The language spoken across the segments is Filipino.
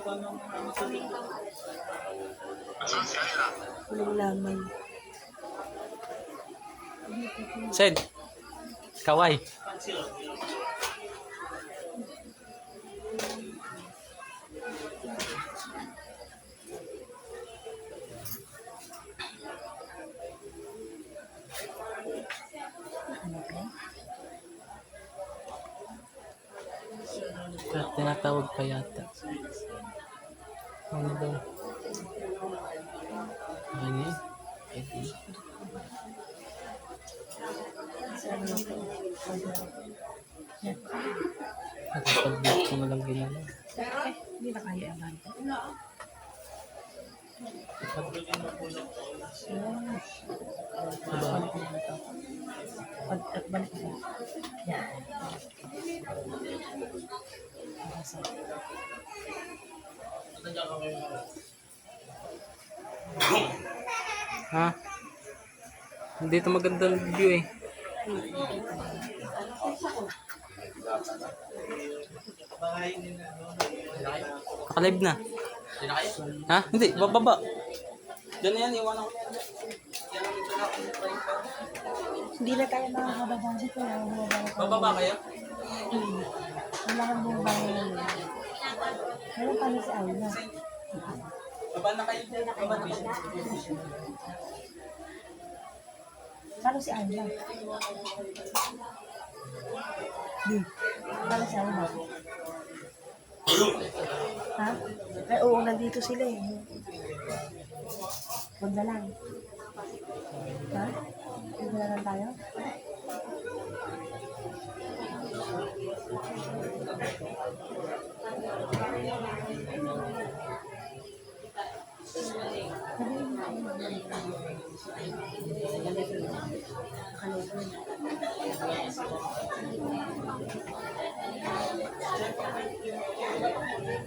Walang laman. Sen, kaway. Tinatawag pa yata. Ano daw? Ano yun? Nakapag-beat ko na lang ginala. Hindi na kaya ang Pag-balik ko. Yan. Ha? Hindi ito magandang view eh. Nakalive na. Ha? Hindi, bababa. Diyan yan, iwanan ko. Hindi na tayo makakababa dito. Bababa kayo? Wala kang bumaba ngayon. Meron pa na si Ayla. Baba na kayo dyan. Paano si Ayla? Paano si Ayla? Ha? Ay, oo, nandito sila eh. Huwag na lang. Ha? Huwag na lang tayo?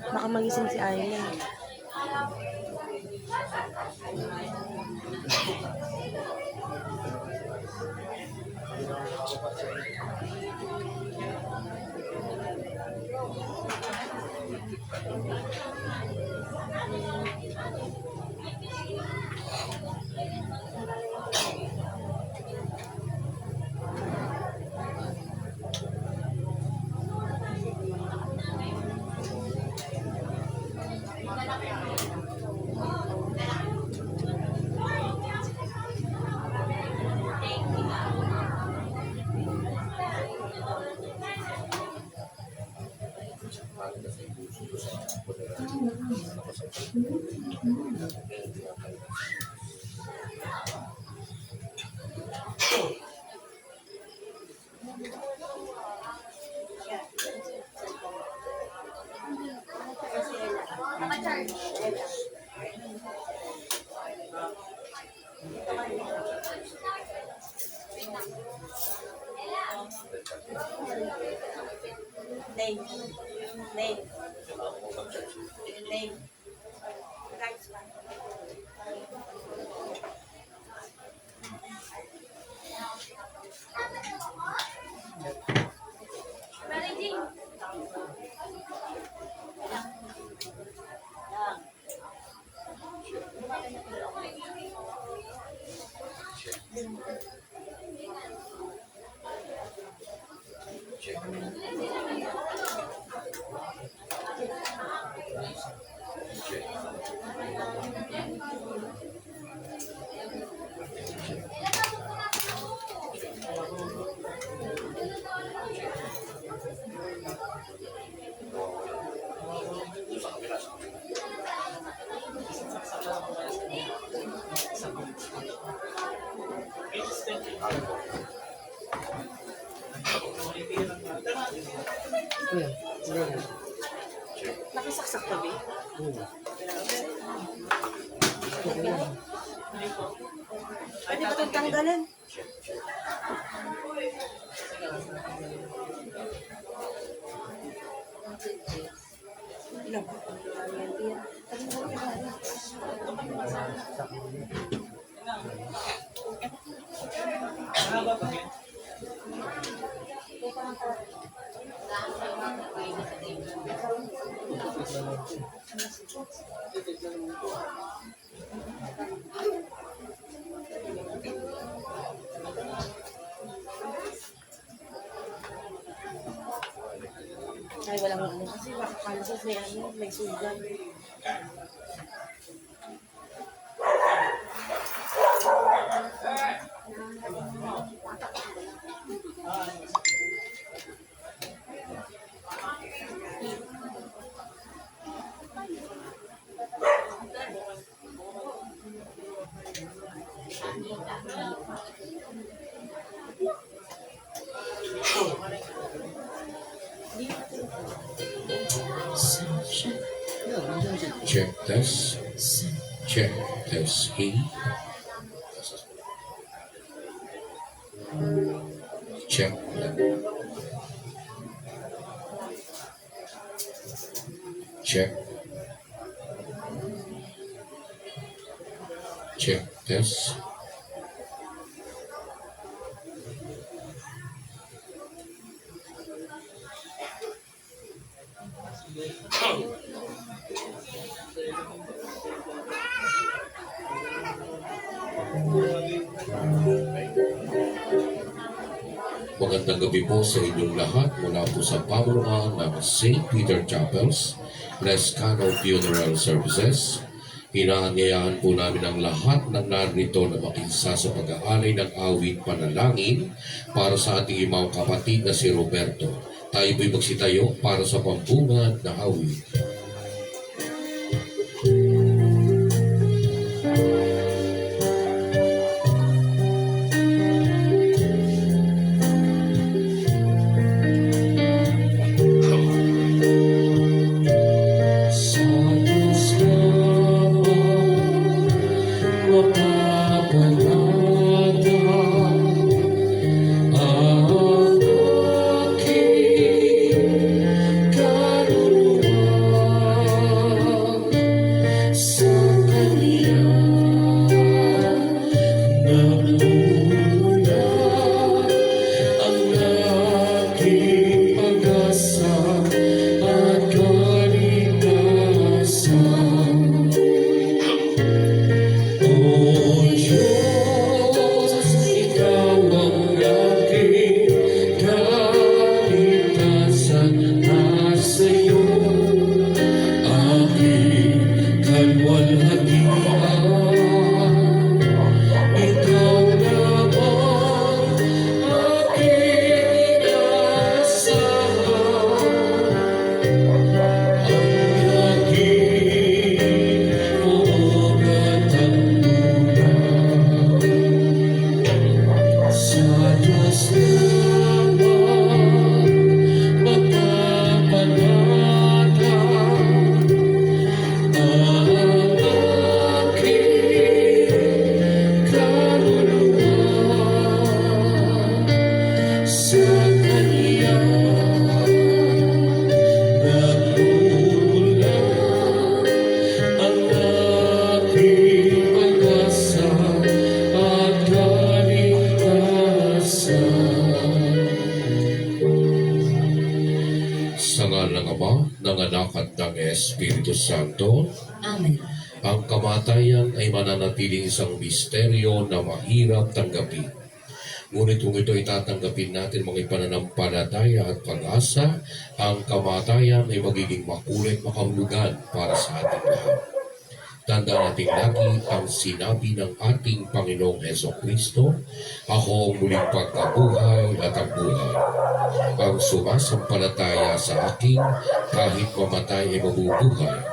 Baka magising si Ayla. Nakasaksak pa ba? Pwede ba itong tanggalin? Ilang ba? Ay, walang ano. Kasi makakalsas may ano, may sugan. Check this. Check this. Check. Check. Check this. Magandang gabi po sa inyong lahat mula po sa pamumunuan ng St. Peter Chapels, Lescano Funeral Services. Inaanyayahan po namin ang lahat ng narito na makisa sa pag-aalay ng awit panalangin para sa ating imang kapatid na si Roberto. Tayo po'y magsitayo para sa pambungad na awit. Espiritu Santo. Amen. Ang kamatayan ay mananatiling isang misteryo na mahirap tanggapin. Ngunit kung ito ay tatanggapin natin mga pananampalataya at pag-asa, ang kamatayan ay magiging makulit makahulugan para sa ating lahat. Tandaan natin lagi ang sinabi ng ating Panginoong Hesukristo, "Ako ang muling pagkabuhay at ang buhay. Ang sumasampalataya sa akin, kahit mamatay ay mabubuhay."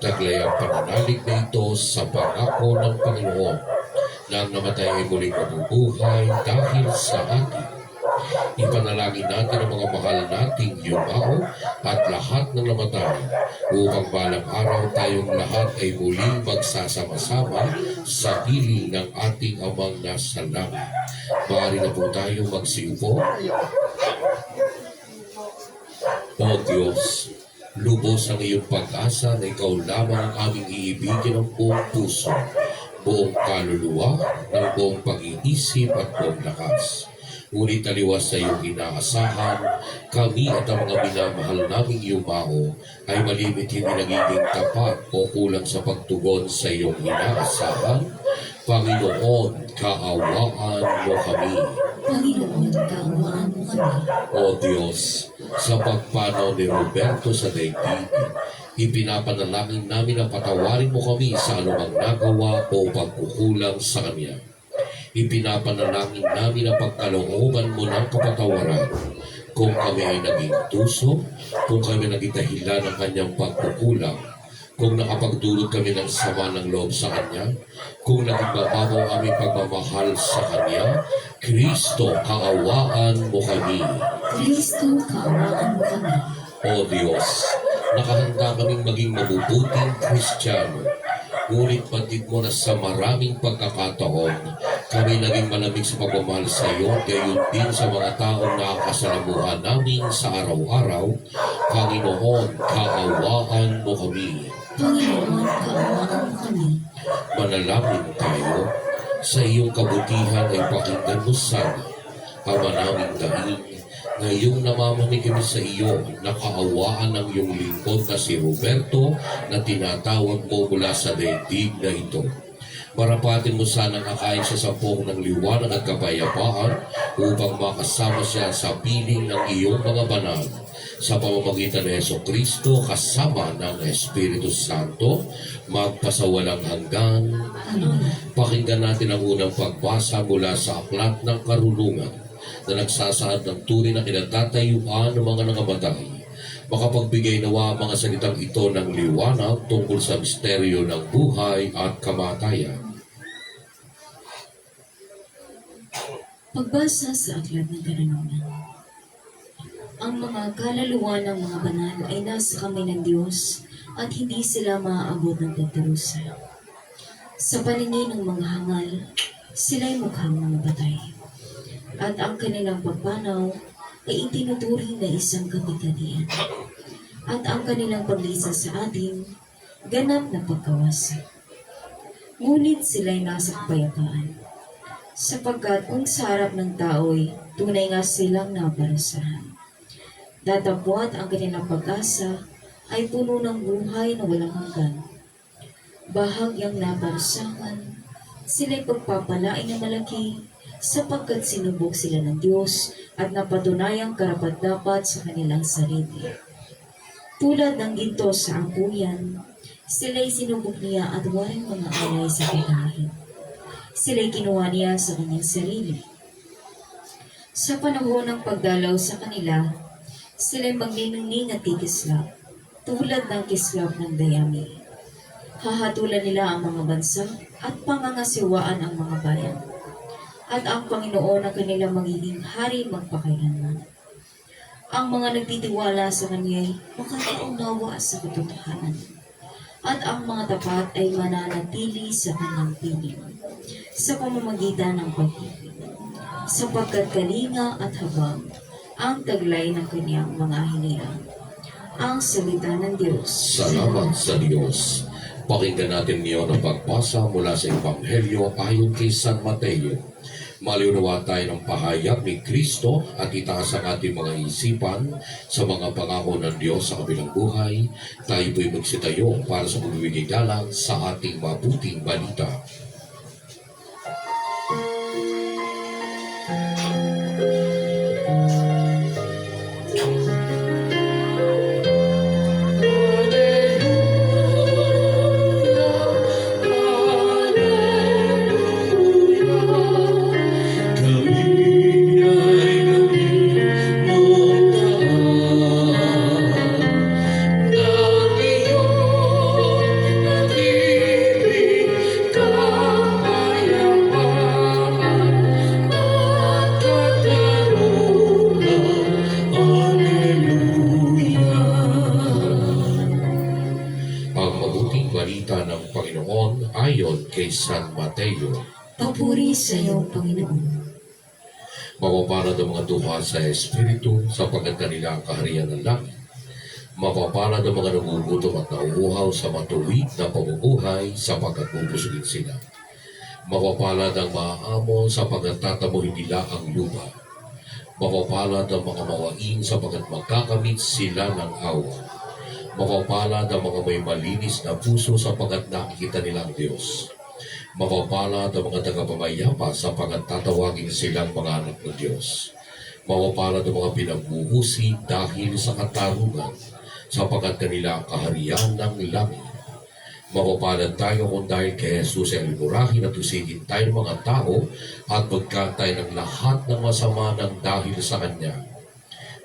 Taglay ang pananalig na ito sa pangako ng Panginoon na ang namatay ay muling mabubuhay dahil sa atin. Ipanalangin natin ang mga mahal nating yumao at lahat ng namatay upang balang araw tayong lahat ay muling magsasama-sama sa piling ng ating Amang nasa langit. Maaari na po tayong magsiupo. O Diyos, lubos ang iyong pag-asa na ikaw lamang ang aming iibigin ng buong puso, buong kaluluwa, ng buong pag-iisip at buong lakas. Ngunit taliwas sa iyong inaasahan, kami at ang mga minamahal naming yumao ay malimit hindi nagiging tapat o kulang sa pagtugon sa iyong inaasahan. Panginoon, kaawaan mo kami. Panginoon, kaawaan mo kami. O Diyos, sa pagpanaw ni Roberto sa daigdig, ipinapanalangin namin ang patawarin mo kami sa anumang nagawa o pagkukulang sa Kanya. Ipinapanalangin namin ang pagkalooban mo ng kapatawaran. Kung kami ay naging tuso, kung kami naging dahilan ng Kanyang pagkukulang, kung nakapagdulot kami ng sama ng loob sa Kanya, kung naging mababaw ang aming pagmamahal sa Kanya, Kristo, kaawaan mo kami. Kristo, kaawaan mo kami. O Diyos, nakahanda kaming maging mabubuting Kristiyano. Ngunit batid mo na sa maraming pagkakataon, kami naging malamig sa pagmamahal sa iyo, gayon din sa mga taong nakakasalamuhan namin sa araw-araw. Panginoon, kaawaan mo kami. Panginoon, kaawaan mo kami. Manalangin tayo, sa iyong kabutihan ay pakinggan mo sana, Ama naming daing, ngayong namamanig kami sa iyo, nakaawaan ng iyong lingkod na si Roberto na tinatawag mo mula sa daigdig na ito. Marapatin mo sanang akayin siya sa buong ng liwanag at kapayapaan upang makasama siya sa piling ng iyong mga banal. Sa pamamagitan ni Jesucristo kasama ng Espiritu Santo, magpasawalang hanggan. Pakinggan natin ang unang pagbasa mula sa Aklat ng Karunungan na nagsasaad ng tunay na kinatatayuan ng mga nangamatay. Makapagbigay nawa ang mga salitang ito ng liwanag tungkol sa misteryo ng buhay at kamatayan. Pagbasa sa Aklat ng Karunungan. Ang mga kaluluwa ng mga banal ay nasa kamay ng Diyos at hindi sila maaabot ng pagtarusa. Sa paningin ng mga hangal, sila'y mukhang mga patay. At ang kanilang pagpanaw ay itinuturing na isang kapighatian. At ang kanilang paglisa sa atin, ganap na pagkawasak. Ngunit sila'y nasa kapayapaan, sapagkat kung sa harap ng tao'y tunay nga silang naparusahan. Datapwat ang kanilang pag-asa ay puno ng buhay na walang hanggan. Bahagyang naparusahan, sila'y pagpapalain na malaki, sapagkat sinubok sila ng Diyos at napatunayang karapat-dapat sa kanilang sarili. Tulad ng ginto sa angkuyan, sila'y sinubok niya at walang mga alay sa kinahin. Sila'y kinuha niya sa kanyang sarili. Sa panahon ng pagdalaw sa kanila, sila'y magniningning at tikislap, tulad ng kislap ng dayami. Hahatulan nila ang mga bansa at pangangasiwaan ang mga bayan. At ang Panginoon ang kanilang magiging hari magpakailanman. Ang mga nagtitiwala sa Kanya'y makakaunawa sa katotohanan. At ang mga tapat ay mananatili sa Kanyang piling sa pamamagitan ng pag-ibig. Sapagkat kalinga at habang ang taglay ng Kanyang mga hinirang. Ang salita ng Diyos. Salamat sa Diyos. Pakinggan natin niyo ang pagbasa mula sa Ebanghelyo ayon kay San Mateo. Maliunawa tayo ng pahayag ni Kristo at itaas ang ating mga isipan sa mga pangako ng Diyos sa kabilang buhay. Tayo po'y magsitayo para sa pagbibigay galang sa ating mabuting balita. Kay San Mateo. Papuri sa iyo, Panginoon. Mapapalad ang mga duha sa Espiritu sapagkat kanila ang kaharian ng langit. Mapapalad ang mga nagugutom at nauuhaw sa matuwid na pamumuhay sapagkat bubusugin sila. Mapapalad ang maaamo sapagkat tatamuhin nila ang lupa. Mapapalad ang mga mawain sapagkat magkakamit sila ng awa. Mapapalad ang mga may malinis na puso sapagkat nakikita nila ang Diyos. Mapapalad ang mga tagapamayapa sapagkat tatawagin silang mga anak ng Diyos. Mapapalad ang mga pinagbuhusi dahil sa katarungan sapagkat kanila ang kaharian ng langit. Mapapalad tayo kung dahil kay Jesus ay murahin at usigin tayo ng mga tao at magkantay ng lahat ng masama ng dahil sa Kanya.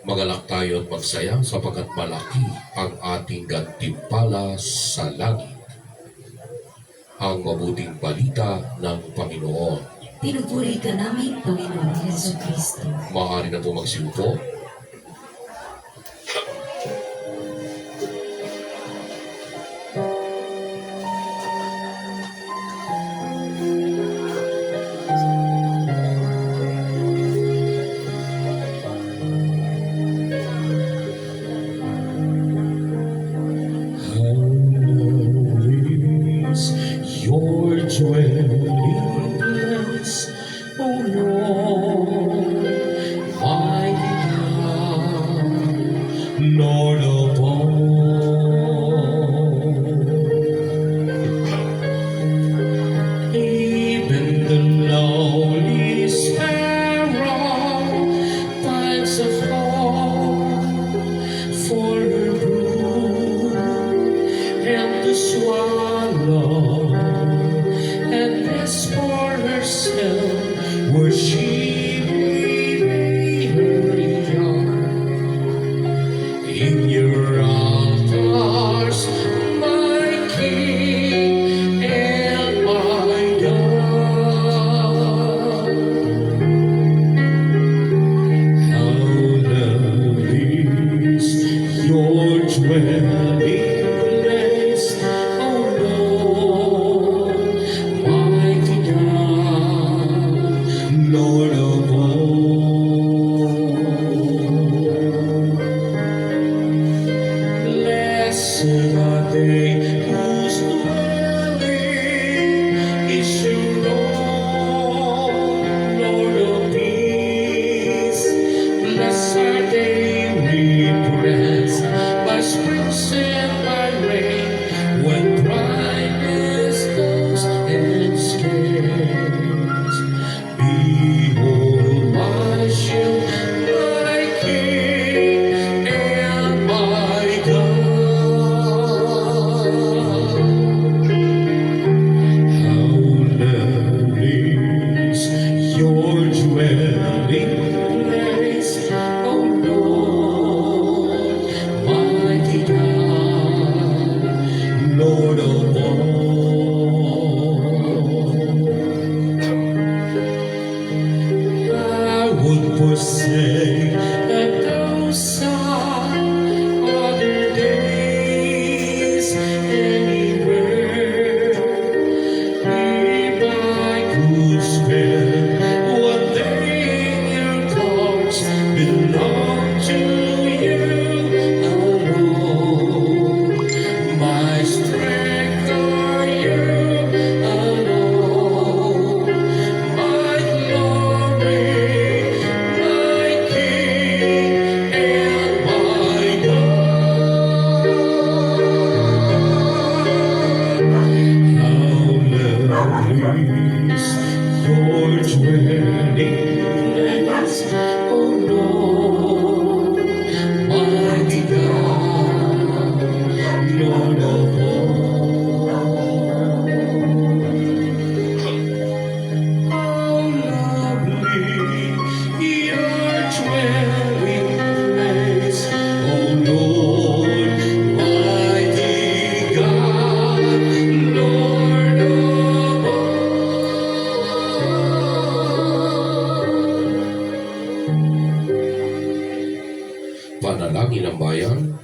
Magalak tayo at magsayang sapagkat malaki ang ating gantimpala sa langit. Ang mabuting balita ng Panginoon. Pinupuri ka namin, Panginoon Yesu Kristo. Maaari na po magsiupo. Your dwelling place, O Lord, mighty God, Lord of all. Even the lowly sparrow finds a home for her brood, and the swallow and rest for herself where she may her young. In your altars, my King and my God. How lovely is your dwelling place, O Lord, mighty God, Lord of all. Blessed are they whose dwelling is your own, Lord of peace. Blessed are they refreshed by springs and by rain, when brightness comes and scares. Behold my shield, my King and my God. How lovely is your dwelling place, O Lord, mighty God, Lord of all. I would forsake 1,000 other days anywhere if I could spend one day in your courts, belong to you alone. My strength are you alone, my glory, my King and my God. How lovely is your dwelling place, O Lord, mighty God, Lord of all. How lovely your dwelling place, O Lord, mighty God, Lord of all. Panalangin ng bayan.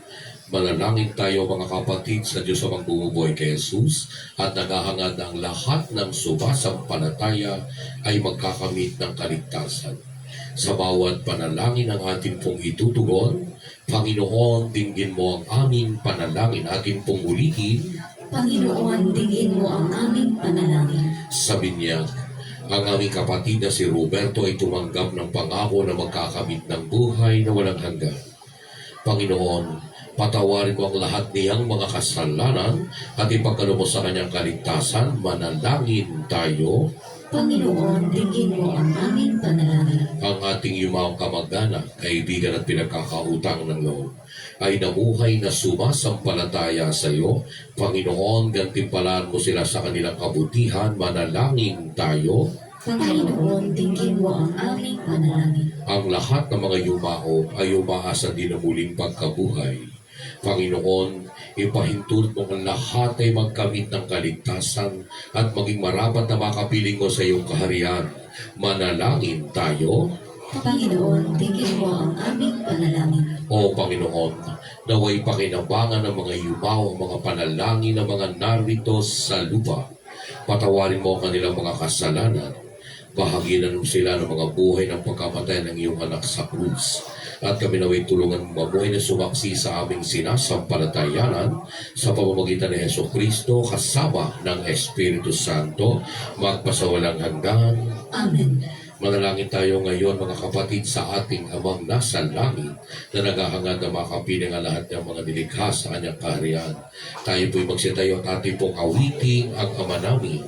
Manalangin tayo mga kapatid sa Diyos ang bumubuhay kay Jesus at naghahangad ng lahat ng sumasampalataya ay magkakamit ng kaligtasan. Sa bawat panalangin ang atin pong itutugon, Panginoon, dinggin mo ang aming panalangin, atin pong ulitin. Panginoon, tingin mo ang aming panalangin. Sabi niya, Ang aming kapatid na si Roberto ay tumanggap ng pangako na magkakamit ng buhay na walang hanggan. Panginoon, patawarin mo ang lahat niyang mga kasalanan at ipagkaloob mo sa kanyang kaligtasan. Manalangin tayo. Panginoon, dinggin mo ang aming panalangin. Ang ating yumawang kamag-anak, kaibigan at pinagkakautang ng loob ay namuhay na sumasampalataya sa iyo. Panginoon, gantimpalaan mo sila sa kanilang kabutihan. Manalangin tayo. Panginoon, dinggin mo ang aming panalangin. Ang lahat ng mga yumao ay umaasa din ng muling pagkabuhay. Panginoon, ipahintulot mo ang lahat ay magkamit ng kaligtasan at maging marapat na makapiling mo sa iyong kaharian. Manalangin tayo. Panginoon, dinggin mo ang aming panalangin. O Panginoon, naway pakinabangan ng mga yumao ang mga panalangin ng mga narito sa lupa. Patawarin mo ang kanilang mga kasalanan. Bahaginan mo sila ng mga buhay ng pagkamatay ng iyong anak sa krus. At kami naway tulungan mabuhay na sumaksi sa aming sinasampalatayanan sa pamamagitan ni Heso Kristo kasama ng Espiritu Santo magpasawalang hanggan. Amen. Manalangin tayo ngayon mga kapatid sa ating Amang nasa langit na naghahangad na makapiling ang lahat ng mga nilikha sa kanyang kaharian. Tayo po'y magsitayo at ating pong awiting ang Ama namin.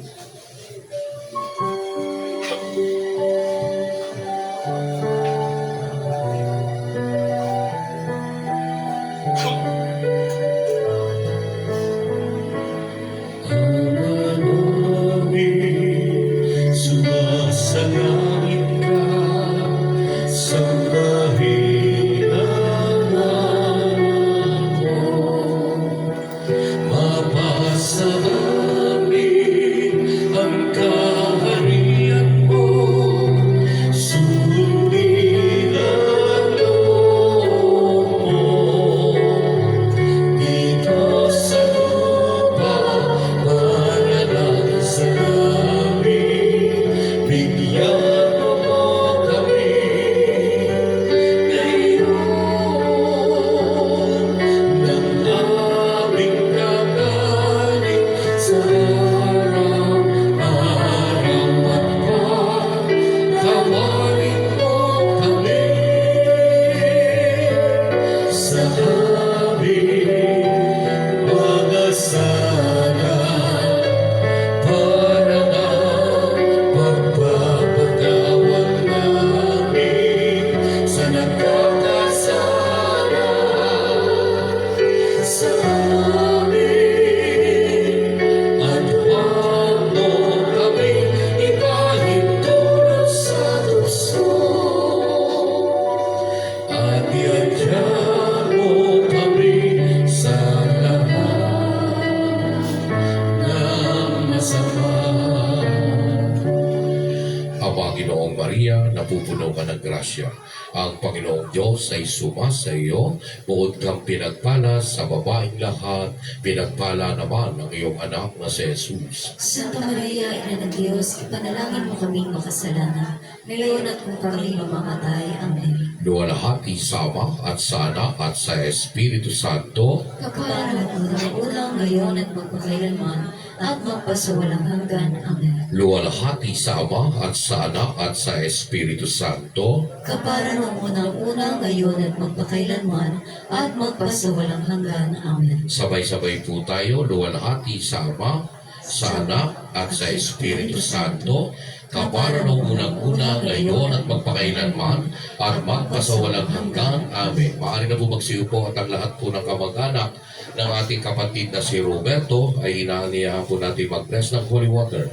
Panginoong Maria, napupuno ka ng grasya. Ang Panginoong Diyos ay sumasa iyo, bukod kang pinagpala sa babaeng lahat, pinagpala naman ang iyong anak na si Jesus. Santa Maria, Ina ng Diyos, ipanalangin mo kaming makasalanan, ngayon at kung kami mamamatay. Amen. Luwalhati sa Ama at sa Anak at sa Espiritu Santo, Kaparanan unang-unang ngayon at magpakailanman, at magpasawalang hanggan. Amen. luwalhati sa Ama at sa Anak at sa Espiritu Santo, Kaparanan unang-unang ngayon at magpakailanman, at magpasawalang hanggan. Amen. sabay-sabay po tayo, luwalhati sa Ama, sa Anak at sa Espiritu Santo, kapara nung unang-una ngayon at magpakailanman at magpasawalang hanggan. Amen. Maaari na po magsiupo at ang lahat po ng kamag-anak ng ating kapatid na si Roberto ay inaaniyahan po natin mag-bless ng holy water.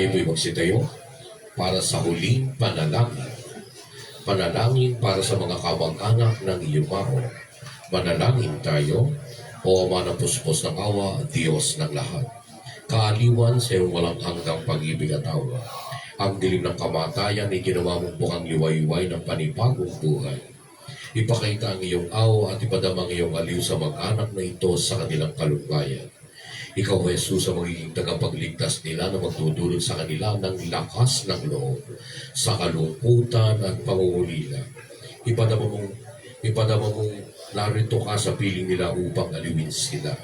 Tayo po'y magsitayo para sa huling panalangin. Panalangin para sa mga kamag-anak ng iyong maro. Manalangin tayo, o Ama ng puspos ng awa, Diyos ng lahat. Kaaliwan sa iyong walang hanggang pag-ibig at awa. Ang dilim ng kamatayan ay ginawa mong bukang liwayway ng panibagong buhay. Ipakita ang iyong awa at ipadama ang iyong aliw sa mag-anak na ito sa kanilang kalungkayan. Ikaw, Jesus, ang magiging tagapagligtas nila na magdudulot sa kanila ng lakas ng loob sa kalungkutan at pangungulila. Ipadama mong narito ka sa piling nila upang aliwin sila.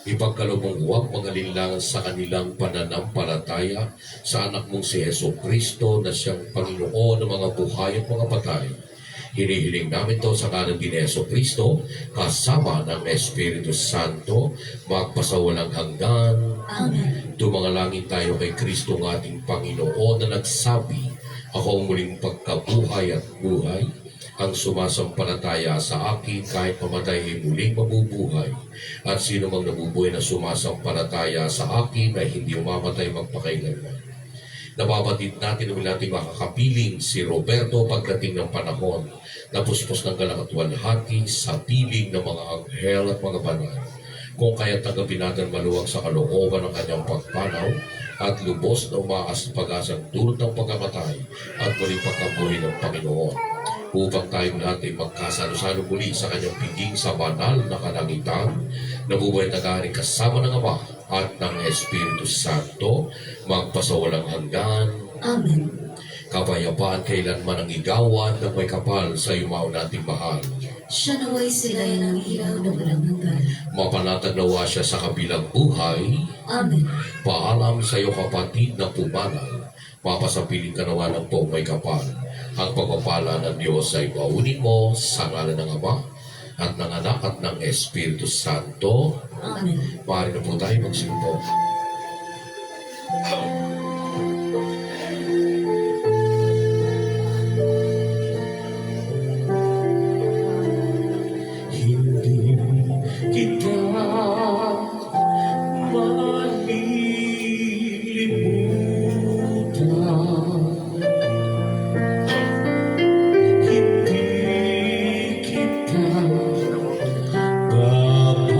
Ipagkaloob mong huwag magalinlangan sa kanilang pananampalataya sa anak mong si Yeso Kristo na siyang Panginoon ng mga buhay at mga patay. Hinihiling namin ito sa ngalan ni Yeso Kristo, kasama ng Espiritu Santo, magpasawalang hanggan. Amen. Dumangalangin tayo kay Kristo ng ating Panginoon na nagsabi, ako ang muling pagkabuhay at buhay. Ang sumasampalataya sa akin kahit pamatay ay muling mabubuhay. At sino mang nabubuhay na sumasampalataya sa akin ay hindi umamatay magpakailanman. Nababatid natin ang ating makakapiling si Roberto pagdating ng panahon na puspos ng galang at walhati sa piling ng mga anghel at mga banal. Kung kaya tanggapin natin maluwag sa kalooban ng kanyang pagpanaw at lubos na umaas na pag-asang dulot ng pagkamatay at muling pagkabuhay ng Panginoon, upang tayong lahat ay magkasalo-salo muli sa kanyang piging sa banal na kalangitan, nabubuhay na galing kasama ng Ama at ng Espiritu Santo, magpasawalang hanggan. Amen. Kapayapaan kailanman ang igawan ng may kapal sa yumaw nating mahal. Siya naway sila ng ilaw na walang hanggan. Mapanatag nawa siya sa kabilang buhay. Amen. Paalam sa iyo kapatid na pumanal. Papasapiling ka nawa ng poong may kapal. Ang pagpapala ng Diyos ay maunin mo sa ngalan ng Ama at ng Anak at ng Espiritu Santo. Amen. Maaari na po tayo magsimpo. Hindi kita malilimutan. Hindi kita papabayaan.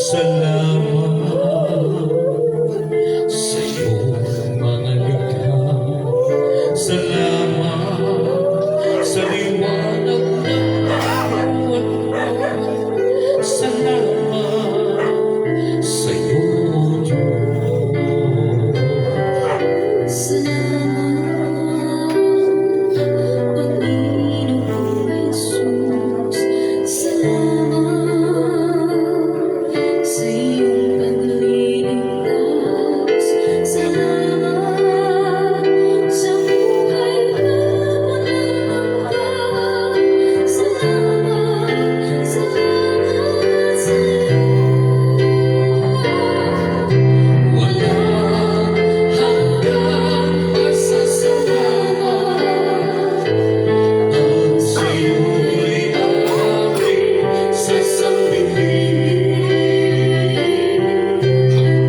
Salamat sa iyong mga likha. Salamat sa liwanag ng bawat araw. Salamat sa iyo, Diyos. Salamat, Panginoong Jesus. Salamat sa iyong pagliligtas. Salamat sa buhay na walang hanggan. Salamat sa iyo. Walang hanggang pasasalamat ang sa'yo'y aming sasabihin.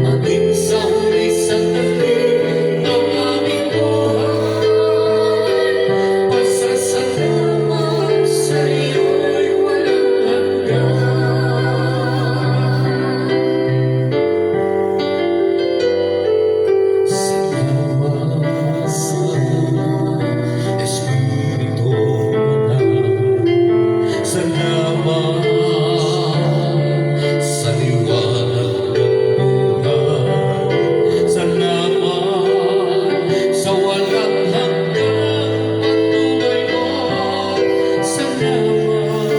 Maging sa huli sandali ng aming buhay, pasasalamat sa'yo'y walang hanggan. Salamat, Espiritu Santo. Salamat sa liwanag ng buhay. Salamat sa walang hanggang patuloy mo. Salamat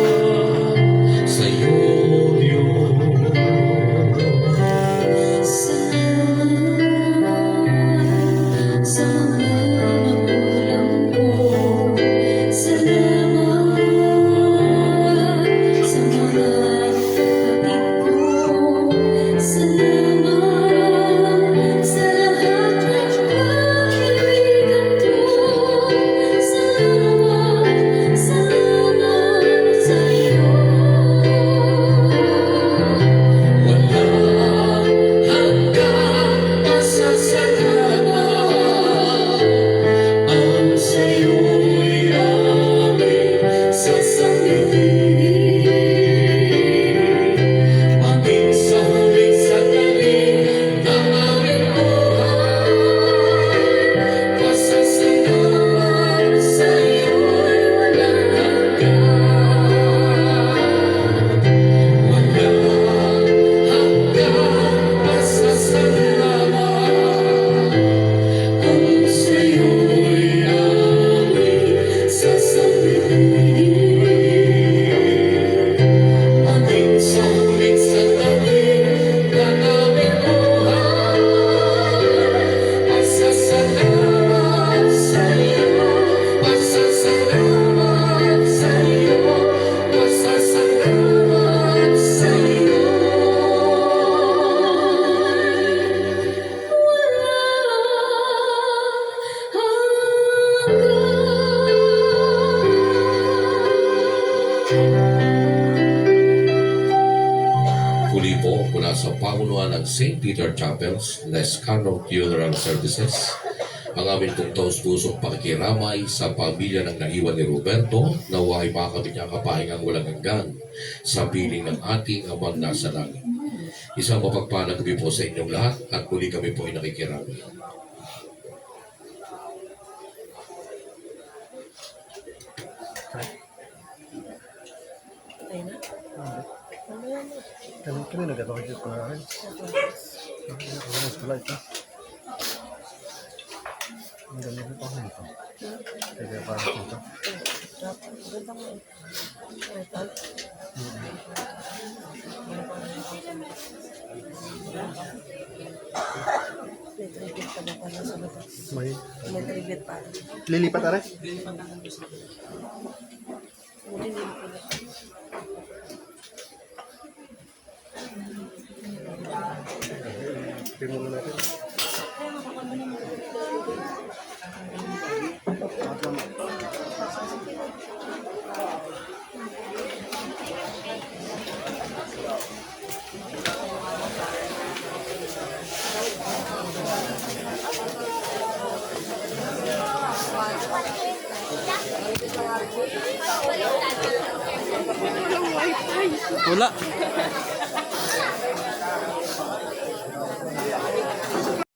sa iyo, Diyos. Salamat sa mga magulang ko. Salamat sa mga kapatid ko. Salamat sa lahat ng kaibigan ko. Salamat sa iyo. Walang hanggang pasasalamat ang sa'yo'y aming sasabihin. Maging sa huling sandali ng aming buhay, pasasalamat sa'yo'y walang hanggan. Walang hanggang pasasalamat ang sa'yo'y aming sasabihin. Maging sa huling sandali ng aming buhay, pasasalamat sa'yo, pasasalamat sa'yo, pasasalamat sa'yo. Muli po mula sa pamunuan ng St. Peter Chapels, Lescano Funeral Services, ang aming pong taus-pusong pakikiramay sa pamilya ng naiwan ni Roberto, naway makamit niya kapahingang walang hanggan sa piling ng ating amang nasa langit. Isang mapagpalang gabi po sa inyong lahat at muli kami po ay nakikiramay. Kami nagkakakit ko na rin. Ano sa light ha? Ang ganda nito ako nito. Kaya parang dito. May May pa. lilipat are? Tingnan mo natin. Wala.